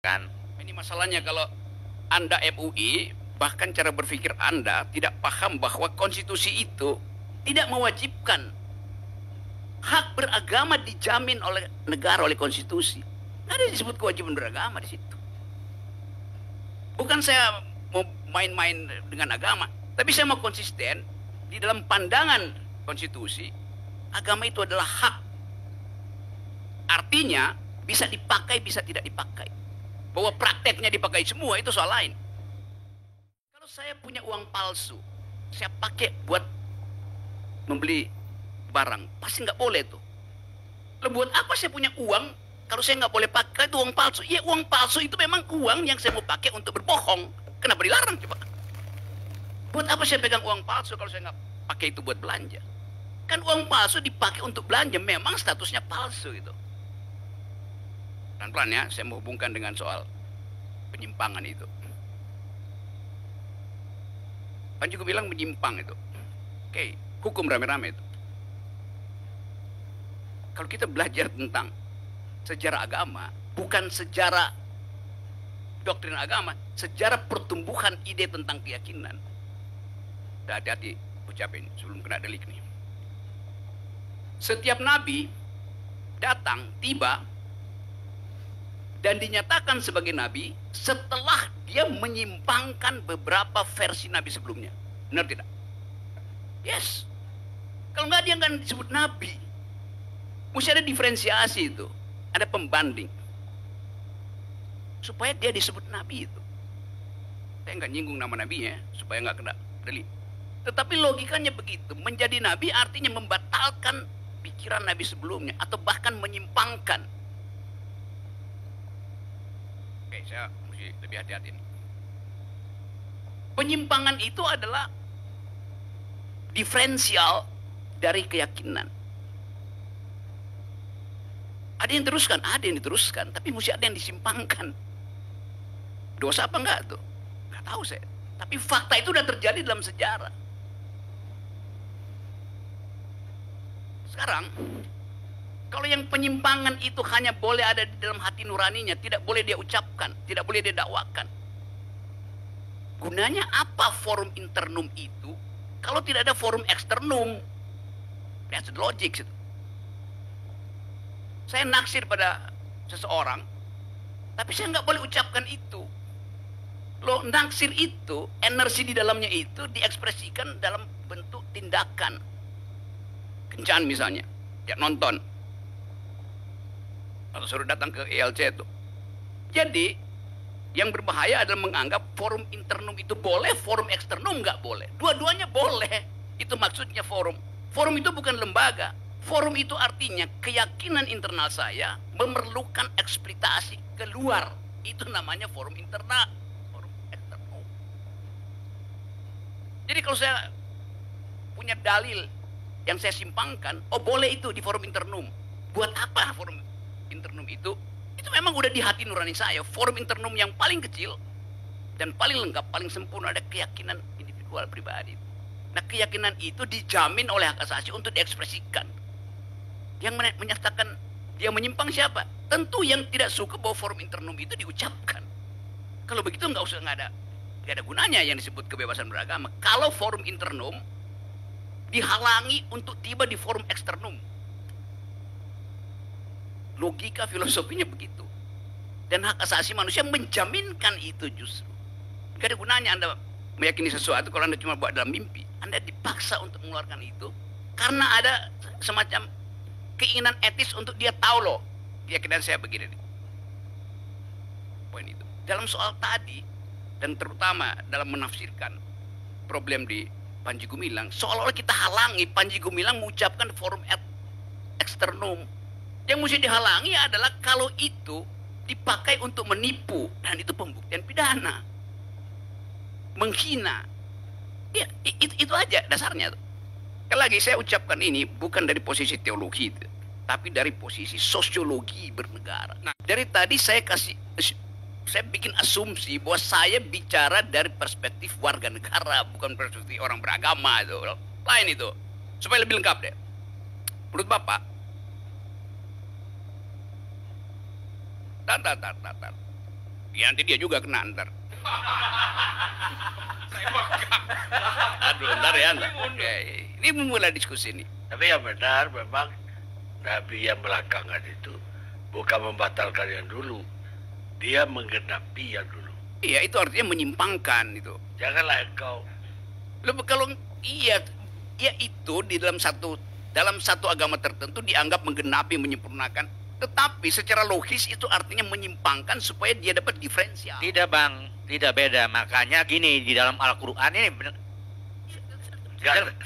Kan? Ini masalahnya kalau Anda MUI, bahkan cara berpikir Anda tidak paham bahwa konstitusi itu tidak mewajibkan hak beragama dijamin oleh negara, oleh konstitusi. Nggak ada disebut kewajiban beragama di situ. Bukan saya mau main-main dengan agama, tapi saya mau konsisten di dalam pandangan konstitusi. Agama itu adalah hak. Artinya bisa dipakai, bisa tidak dipakai. Bahwa prakteknya dipakai semua itu soal lain. Kalau saya punya uang palsu, saya pakai buat membeli barang, pasti nggak boleh tuh. Lalu buat apa saya punya uang kalau saya nggak boleh pakai itu uang palsu? Ya uang palsu itu memang uang yang saya mau pakai untuk berbohong. Kenapa dilarang coba? Buat apa saya pegang uang palsu kalau saya nggak pakai itu buat belanja? Kan uang palsu dipakai untuk belanja, memang statusnya palsu itu. Pelan-pelan ya, saya menghubungkan dengan soal penyimpangan itu. Panji juga bilang menyimpang itu. Oke, hukum rame-rame itu. Kalau kita belajar tentang sejarah agama, bukan sejarah doktrin agama, sejarah pertumbuhan ide tentang keyakinan. Udah hati-hati ucapin sebelum kena delik nih. Setiap nabi datang, tiba, dan dinyatakan sebagai nabi setelah dia menyimpangkan beberapa versi nabi sebelumnya. Benar tidak? Yes. Kalau nggak dia nggak disebut nabi. Mesti ada diferensiasi itu. Ada pembanding. Supaya dia disebut nabi itu. Saya nggak nyinggung nama nabinya, supaya nggak kena delik. Tetapi logikanya begitu. Menjadi nabi artinya membatalkan pikiran nabi sebelumnya. Atau bahkan menyimpangkan. Oke, saya mesti lebih hati-hati nih. Penyimpangan itu adalah diferensial dari keyakinan. Ada yang teruskan, ada yang diteruskan, tapi mesti ada yang disimpangkan. Dosa apa enggak tuh? Enggak tahu saya. Tapi fakta itu udah terjadi dalam sejarah. Sekarang, kalau yang penyimpangan itu hanya boleh ada di dalam hati nuraninya, tidak boleh dia ucapkan, tidak boleh dia dakwakan. Gunanya apa forum internum itu kalau tidak ada forum eksternum? That's the logic. Saya naksir pada seseorang, tapi saya nggak boleh ucapkan itu. Lo naksir itu, energi di dalamnya itu diekspresikan dalam bentuk tindakan. Kencan misalnya, ya nonton. Atau suruh datang ke ILC itu. Jadi, yang berbahaya adalah menganggap forum internum itu boleh, forum eksternum nggak boleh. Dua-duanya boleh. Itu maksudnya forum. Forum itu bukan lembaga. Forum itu artinya keyakinan internal saya memerlukan eksploitasi keluar. Itu namanya forum internal. Forum eksternum. Jadi kalau saya punya dalil yang saya simpangkan, oh boleh itu di forum internum. Buat apa forum internum itu? Itu memang udah di hati nurani saya. Forum internum yang paling kecil dan paling lengkap, paling sempurna ada keyakinan individual pribadi. Nah keyakinan itu dijamin oleh hak asasi untuk diekspresikan. Yang menyatakan dia menyimpang siapa? Tentu yang tidak suka bahwa forum internum itu diucapkan. Kalau begitu nggak ada gunanya yang disebut kebebasan beragama. Kalau forum internum dihalangi untuk tiba di forum eksternum. Logika filosofinya begitu. Dan hak asasi manusia menjaminkan itu justru. Gak ada gunanya Anda meyakini sesuatu kalau Anda cuma buat dalam mimpi. Anda dipaksa untuk mengeluarkan itu karena ada semacam keinginan etis untuk dia tahu loh keyakinan saya begini nih. Poin itu. Dalam soal tadi dan terutama dalam menafsirkan problem di Panji Gumilang, seolah-olah kita halangi Panji Gumilang mengucapkan forum eksternum. Yang mesti dihalangi adalah kalau itu dipakai untuk menipu dan itu pembuktian pidana. Menghina. Ya, itu aja dasarnya. Sekali lagi saya ucapkan ini bukan dari posisi teologi, tapi dari posisi sosiologi bernegara. Nah, dari tadi saya bikin asumsi bahwa saya bicara dari perspektif warga negara, bukan perspektif orang beragama itu. Lain itu. Supaya lebih lengkap deh. Menurut Bapak, tar. Ya nanti dia juga kena ntar. Aduh, ntar ya. Ntar. Oke, ini memulai diskusi nih. Tapi yang benar memang Nabi yang belakangan itu bukan membatalkan yang dulu, dia menggenapi yang dulu. Iya, itu artinya menyimpangkan itu. Janganlah engkau. Loh, kalau iya, ya itu di dalam satu agama tertentu dianggap menggenapi, menyempurnakan. Tetapi secara logis itu artinya menyimpangkan supaya dia dapat diferensial. Tidak bang, tidak beda. Makanya gini, di dalam Al-Quran ini benar.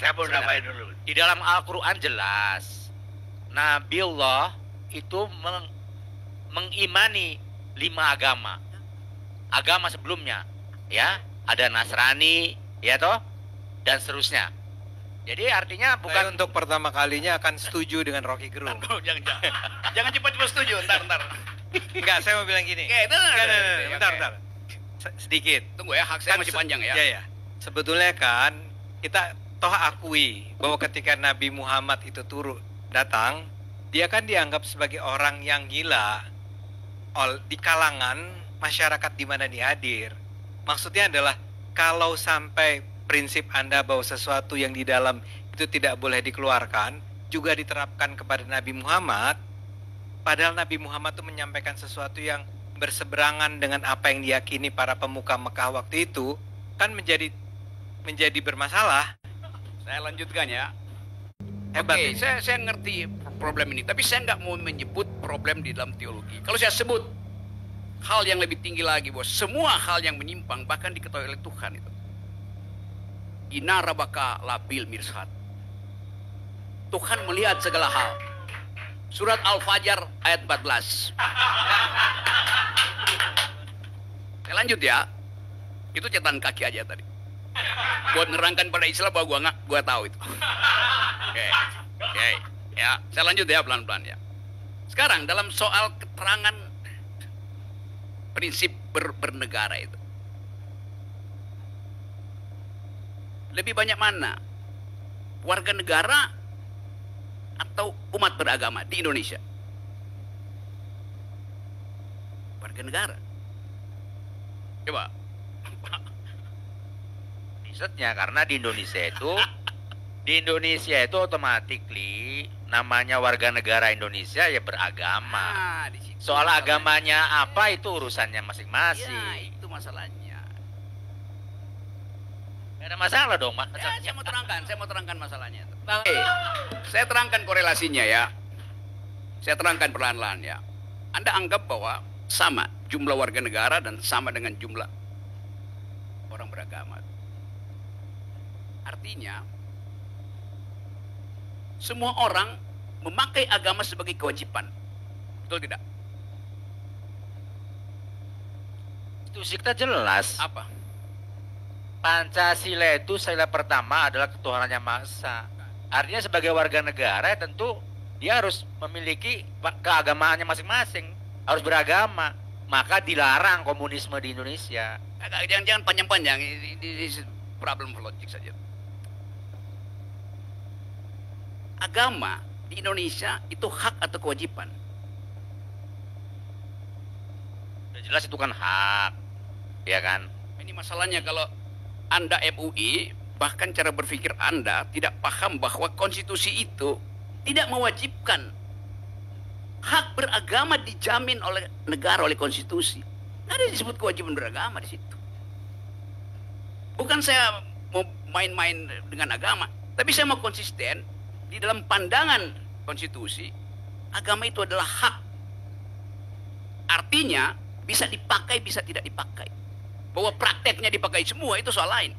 Saya mau namain dulu. Di dalam Al-Quran jelas Nabiullah itu mengimani 5 agama sebelumnya, ya, ada Nasrani, ya toh, dan seterusnya. Jadi artinya bukan untuk pertama kalinya akan setuju dengan Rocky Gerung. Jangan cepat-cepat setuju, ntar. Enggak, saya mau bilang gini. Bentar. Sedikit. Tunggu ya, hak saya masih panjang ya. Iya. Sebetulnya kan kita toh akui bahwa ketika Nabi Muhammad itu datang, dia kan dianggap sebagai orang yang gila di kalangan masyarakat di mana dia hadir. Maksudnya adalah kalau sampai prinsip Anda bahwa sesuatu yang di dalam itu tidak boleh dikeluarkan juga diterapkan kepada Nabi Muhammad, padahal Nabi Muhammad itu menyampaikan sesuatu yang berseberangan dengan apa yang diyakini para pemuka Mekah waktu itu, kan menjadi bermasalah. Saya lanjutkan ya. Hebat. Oke, saya ngerti problem ini, tapi saya nggak mau menyebut problem di dalam teologi. Kalau saya sebut hal yang lebih tinggi lagi, bos, semua hal yang menyimpang bahkan diketahui oleh Tuhan itu. Ina rabaka labil mirsad. Tuhan melihat segala hal. Surat Al-Fajr ayat 14. Saya lanjut ya. Itu catatan kaki aja tadi. Buat nerangkan pada Islam bahwa gua tahu itu. Oke. Ya, saya lanjut ya pelan-pelan ya. Sekarang dalam soal keterangan prinsip bernegara itu. Lebih banyak mana? Warga negara atau umat beragama di Indonesia? Warga negara. Coba. risetnya, karena di Indonesia itu automatically namanya warga negara Indonesia ya beragama. Di situ Soal masalahnya. agamanya apa itu urusannya masing-masing. Ya, itu masalahnya. Gak ada masalah dong, Mas. Ya, saya mau terangkan masalahnya. Saya terangkan korelasinya ya. Saya terangkan perlahan-lahan ya. Anda anggap bahwa sama jumlah warga negara dan sama dengan jumlah orang beragama. Artinya, semua orang memakai agama sebagai kewajiban. Betul tidak? Itu sih kita jelas. Apa? Pancasila itu sila pertama adalah ketuhanan yang Maha Esa. Artinya sebagai warga negara tentu dia harus memiliki keagamaannya masing-masing, harus beragama. Maka dilarang komunisme di Indonesia. Jangan panjang-panjang, ini problem logik saja. Agama di Indonesia itu hak atau kewajiban? Udah jelas itu kan hak, ya kan? Ini masalahnya kalau Anda MUI, bahkan cara berpikir Anda tidak paham bahwa konstitusi itu tidak mewajibkan. Hak beragama dijamin oleh negara, oleh konstitusi. Nggak ada disebut kewajiban beragama di situ. Bukan saya mau main-main dengan agama, tapi saya mau konsisten di dalam pandangan konstitusi. Agama itu adalah hak. Artinya bisa dipakai, bisa tidak dipakai. Bahwa prakteknya dipakai semua itu soal lain.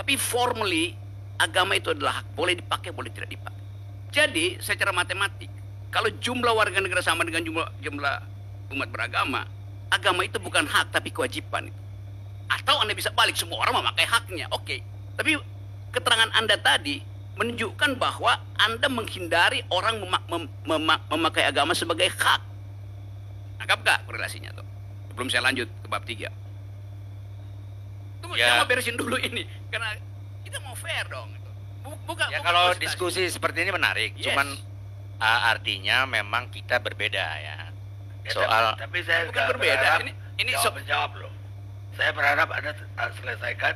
Tapi formally agama itu adalah hak, boleh dipakai, boleh tidak dipakai. Jadi secara matematik, kalau jumlah warga negara sama dengan jumlah umat beragama, agama itu bukan hak tapi kewajiban. Atau Anda bisa balik, semua orang memakai haknya, oke. Tapi keterangan Anda tadi menunjukkan bahwa Anda menghindari orang memakai agama sebagai hak. Nangkap gak korelasinya tuh? Sebelum saya lanjut ke bab 3. Tunggu, saya mau beresin dulu ini. Karena kita mau fair dong. Bukan, Kalau diskusi seperti ini menarik. Yes. Cuman artinya memang kita berbeda ya. Ya, Soal tapi saya Bukan nggak berbeda. berharap Ini jawab menjawab loh. Saya berharap Anda selesaikan.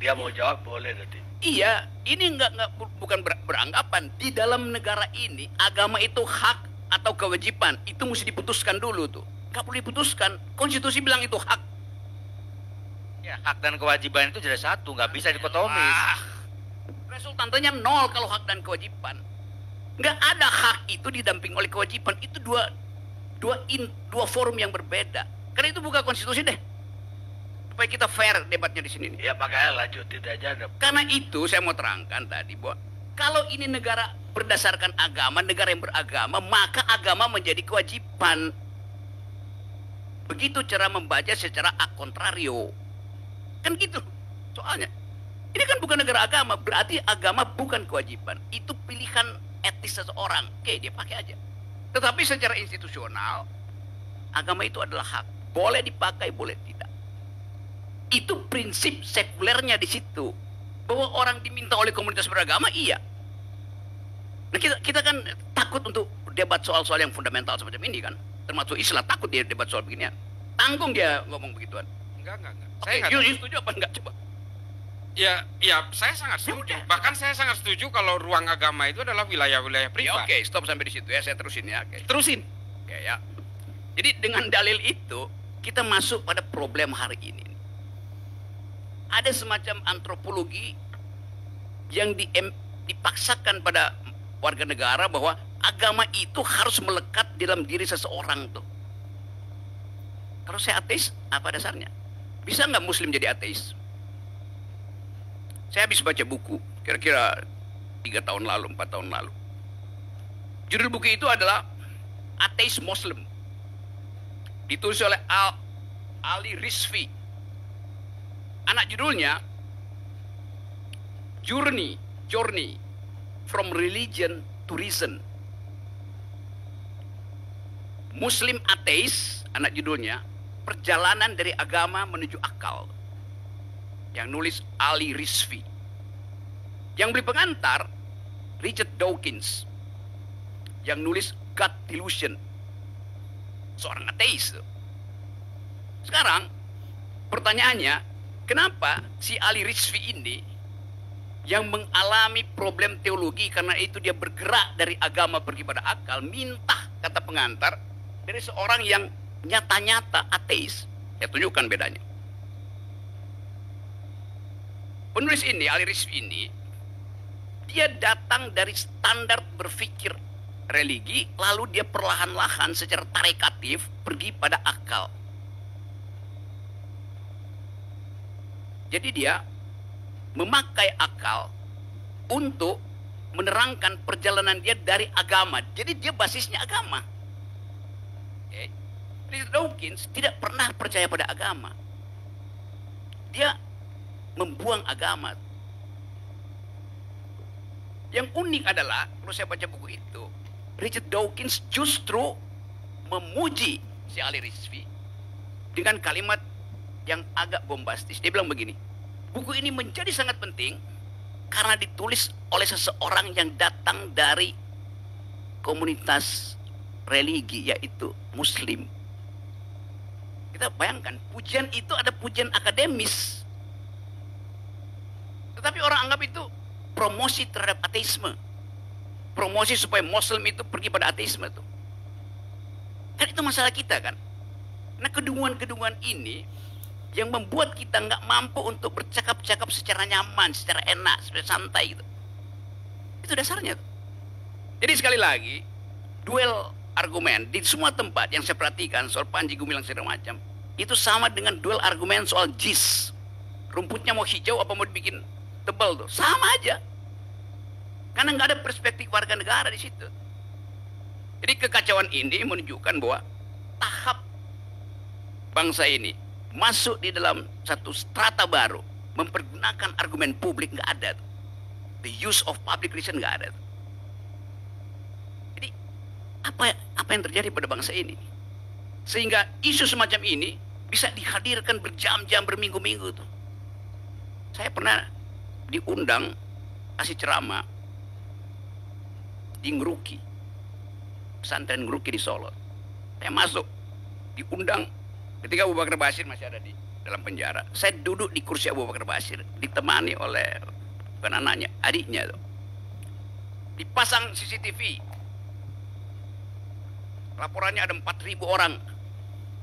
Dia mau jawab boleh nanti. iya, ini bukan beranggapan di dalam negara ini agama itu hak atau kewajiban. Itu mesti diputuskan dulu tuh. Nggak perlu diputuskan. Konstitusi bilang itu hak. ya, hak dan kewajiban itu jadi satu, nggak bisa dikotomis. Wah, resultantenya nol kalau hak dan kewajiban. Nggak ada hak itu didamping oleh kewajiban. Itu dua forum yang berbeda. Karena itu buka konstitusi deh. Supaya kita fair debatnya di sini nih. Ya makanya lanjutin aja. Karena itu saya mau terangkan tadi bahwa kalau ini negara berdasarkan agama, negara yang beragama, maka agama menjadi kewajiban. Begitu cara membaca secara a contrario. Kan gitu soalnya. Ini kan bukan negara agama, berarti agama bukan kewajiban. Itu pilihan etis seseorang. Oke, dia pakai aja. Tetapi secara institusional, agama itu adalah hak. Boleh dipakai, boleh tidak. Itu prinsip sekulernya di situ. Bahwa orang diminta oleh komunitas beragama, iya. Nah, kita kan takut untuk debat soal-soal yang fundamental semacam ini kan. Termasuk Islam takut dia debat soal beginian. Tanggung dia ngomong begituan. Enggak. Oke, Saya nggak you tahu. setuju apa enggak coba? Ya, saya sangat setuju. udah. Bahkan saya sangat setuju kalau ruang agama itu adalah wilayah-wilayah Ya, privat. oke, stop sampai di situ ya. Saya terusin ya. Oke. Terusin. Oke ya. Jadi dengan dalil itu kita masuk pada problem hari ini. Ada semacam antropologi yang dipaksakan pada warga negara bahwa agama itu harus melekat dalam diri seseorang tuh. Kalau saya ateis, apa dasarnya? Bisa nggak Muslim jadi ateis? Saya habis baca buku, kira-kira 3 tahun lalu, 4 tahun lalu. Judul buku itu adalah Ateis Muslim. Ditulis oleh Ali Rizvi. Anak judulnya Journey from Religion to Reason. Muslim Ateis, anak judulnya, Perjalanan dari Agama Menuju Akal. Yang nulis Ali Rizvi. Yang beli pengantar Richard Dawkins. Yang nulis God Delusion. Seorang ateis. Sekarang pertanyaannya, kenapa si Ali Rizvi ini yang mengalami problem teologi karena itu dia bergerak dari agama pergi pada akal, minta kata pengantar dari seorang yang nyata-nyata ateis. Saya tunjukkan bedanya. Penulis ini, Ali Rizvi ini, dia datang dari standar berpikir religi, lalu dia perlahan-lahan secara tarekatif pergi pada akal. Jadi dia memakai akal untuk menerangkan perjalanan dia dari agama. Jadi dia basisnya agama. Okay. Richard Dawkins tidak pernah percaya pada agama. Dia membuang agama. Yang unik adalah, kalau saya baca buku itu, Richard Dawkins justru memuji si Ali Rizvi dengan kalimat yang agak bombastis. Dia bilang begini, buku ini menjadi sangat penting karena ditulis oleh seseorang yang datang dari komunitas religi, yaitu Muslim. Kita bayangkan, pujian itu ada pujian akademis. Tetapi orang anggap itu promosi terhadap ateisme. Promosi supaya Muslim itu pergi pada ateisme tuh. Kan itu masalah kita kan. Nah, kedunguan-kedunguan ini yang membuat kita nggak mampu untuk bercakap-cakap secara nyaman, secara enak, secara santai gitu. Itu dasarnya tuh. Jadi sekali lagi, duel argumen di semua tempat yang saya perhatikan soal Panji Gumilang segala macam, itu sama dengan duel argumen soal JIS. Rumputnya mau hijau apa mau dibikin tebal tuh, sama aja. Karena nggak ada perspektif warga negara di situ. Jadi kekacauan ini menunjukkan bahwa tahap bangsa ini masuk di dalam satu strata baru, mempergunakan argumen publik nggak ada tuh. The use of public reason nggak ada tuh. Jadi apa yang terjadi pada bangsa ini? Sehingga isu semacam ini bisa dihadirkan berjam-jam, berminggu-minggu tuh. Saya pernah diundang kasih ceramah di Ngruki, pesantren Ngruki di Solo. Saya masuk, diundang ketika Abu Bakar Basir masih ada di dalam penjara. Saya duduk di kursi Abu Bakar Basir, ditemani oleh bukan anaknya, adiknya tuh. Dipasang CCTV. Laporannya ada 4.000 orang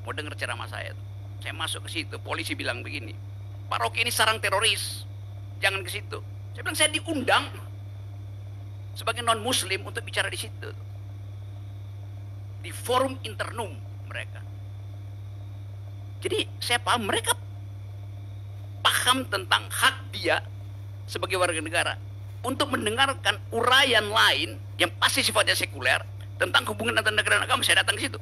mau dengar ceramah saya tuh. Saya masuk ke situ, polisi bilang begini, Pak Rocky ini sarang teroris, jangan ke situ. Saya bilang saya diundang sebagai non Muslim untuk bicara di situ, di forum internum mereka. Jadi saya paham mereka paham tentang hak dia sebagai warga negara untuk mendengarkan uraian lain yang pasti sifatnya sekuler tentang hubungan antara negara dan agama. Saya datang ke situ.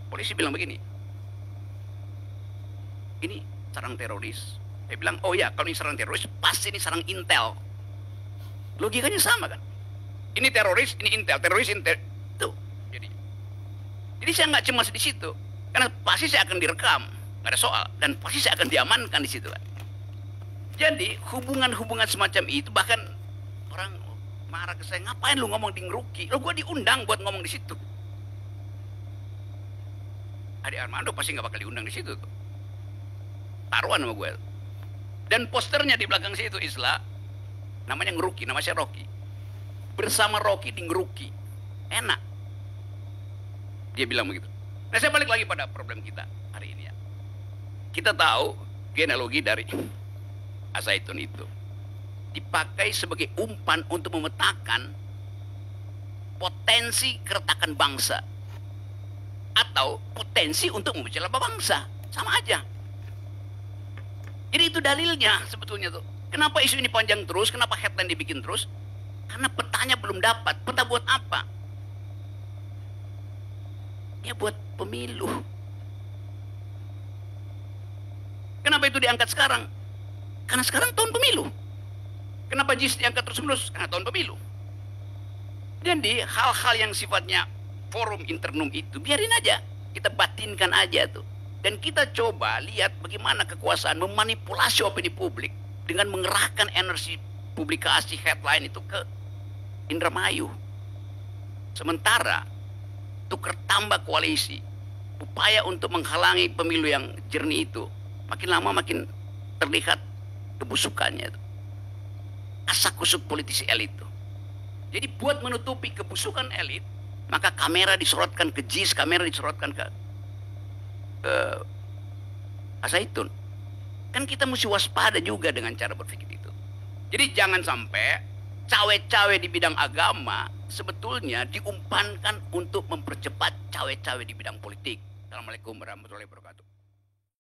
Polisi bilang begini, ini sarang teroris. Saya bilang, oh ya, kalau ini sarang teroris, pasti ini sarang intel. Logikanya sama kan? Ini teroris, ini intel, teroris, intel. Tuh, jadi saya nggak cemas di situ, karena pasti saya akan direkam, nggak ada soal, dan pasti saya akan diamankan di situ kan. Jadi hubungan-hubungan semacam itu, bahkan orang marah ke saya, ngapain lu ngomong di Ngeruki? Lo gue diundang buat ngomong di situ. Adi Armando pasti nggak bakal diundang di situ tuh. Taruhan sama gue. Dan posternya di belakang situ Isla, namanya Ngeruki, nama saya Rocky. Bersama Rocky di Ngeruki. Enak. Dia bilang begitu. Nah saya balik lagi pada problem kita hari ini ya. Kita tahu genealogi dari Azaitun itu dipakai sebagai umpan untuk memetakan potensi keretakan bangsa atau potensi untuk memecah belah bangsa. Sama aja. Jadi itu dalilnya sebetulnya tuh. Kenapa isu ini panjang terus? Kenapa headline dibikin terus? Karena petanya belum dapat. Peta buat apa? Ya buat pemilu. Kenapa itu diangkat sekarang? Karena sekarang tahun pemilu. Kenapa JIS diangkat terus-menerus? Karena tahun pemilu. Jadi hal-hal yang sifatnya forum internum itu biarin aja. Kita batinkan aja tuh. Dan kita coba lihat bagaimana kekuasaan memanipulasi opini publik dengan mengerahkan energi publikasi headline itu ke Indramayu. Sementara tukar tambah koalisi, upaya untuk menghalangi pemilu yang jernih itu, makin lama makin terlihat kebusukannya. Kasak-kusuk politisi elit itu. Jadi buat menutupi kebusukan elit, maka kamera disorotkan ke JIS, kamera disorotkan ke Azaitun. Kan kita mesti waspada juga dengan cara berpikir itu. Jadi jangan sampai cawe-cawe di bidang agama sebetulnya diumpankan untuk mempercepat cawe-cawe di bidang politik. Assalamualaikum warahmatullahi wabarakatuh.